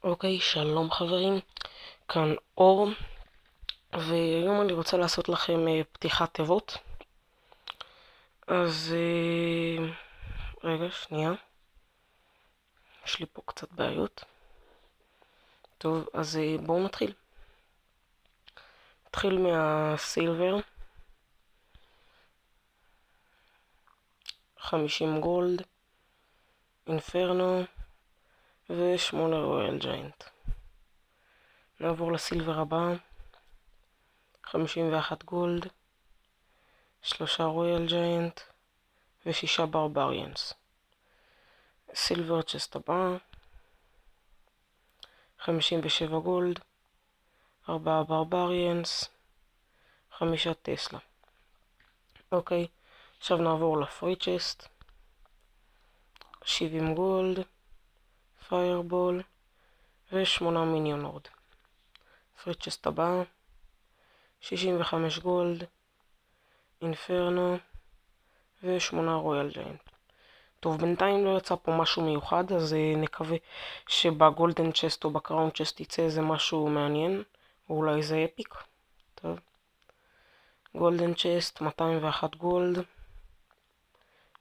אוקיי, שלום חברים, כאן אור, והיום אני רוצה לעשות לכם פתיחת תיבות. אז רגע, שנייה, יש לי פה קצת בעיות. טוב, אז בואו נתחיל. נתחיל מהסילבר, 50 גולד, אינפרנו ו8 רויאל ג'יינט. נעבור לסילבר הבא, 51 גולד, 3 רויאל ג'יינט ו6 ברבריאנס. סילבר צ'סט הבא, 57 גולד, 4 ברבריאנס, 5 טסלה. אוקיי, עכשיו נעבור לפרי צ'סט, 70 גולד, פיירבול ו8 מיניון אורד. פרי צ'סט הבא, 65 גולד, אינפרנו ו8 רויאל ג'יינט. טוב, בינתיים לא יצא פה משהו מיוחד, אז נקווה שבגולדן צ'סט או בקראון צ'סט יצא איזה משהו מעניין, או אולי זה אפיק. טוב, גולדן צ'סט, 201 גולד,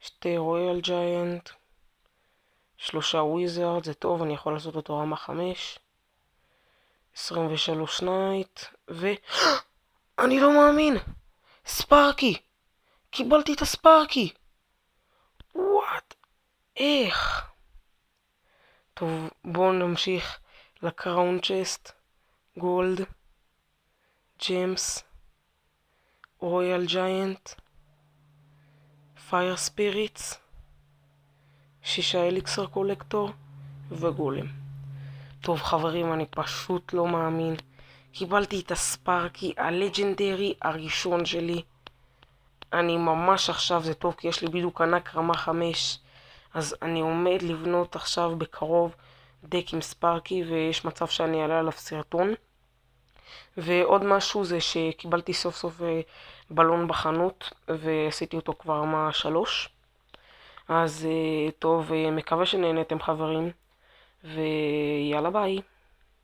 2 רויאל ג'יינט, 3 וויזארד, זה טוב, אני יכול לעשות אותו רמה 5, 23 נייט, אני לא מאמין! ספארקי! קיבלתי את הספארקי! וואט? איך? טוב, בואו נמשיך לקראון צ'סט, גולד, ג'יימס, רויאל ג'יינט, פייר ספיריטס, 6 אליקסר קולקטור וגולם. טוב חברים, אני פשוט לא מאמין. קיבלתי את הספארקי הלג'נדרי הראשון שלי. אני ממש עכשיו, זה טוב כי יש לי בדיוק ענק רמה 5. אז אני עומד לבנות עכשיו בקרוב דק עם ספארקי, ויש מצב שאני אעלה עליו סרטון. ועוד משהו זה שקיבלתי סוף סוף בלון בחנות, ועשיתי אותו כבר רמה 3. אז טוב, מקווה שנהנתם חברים, ויאללה ביי.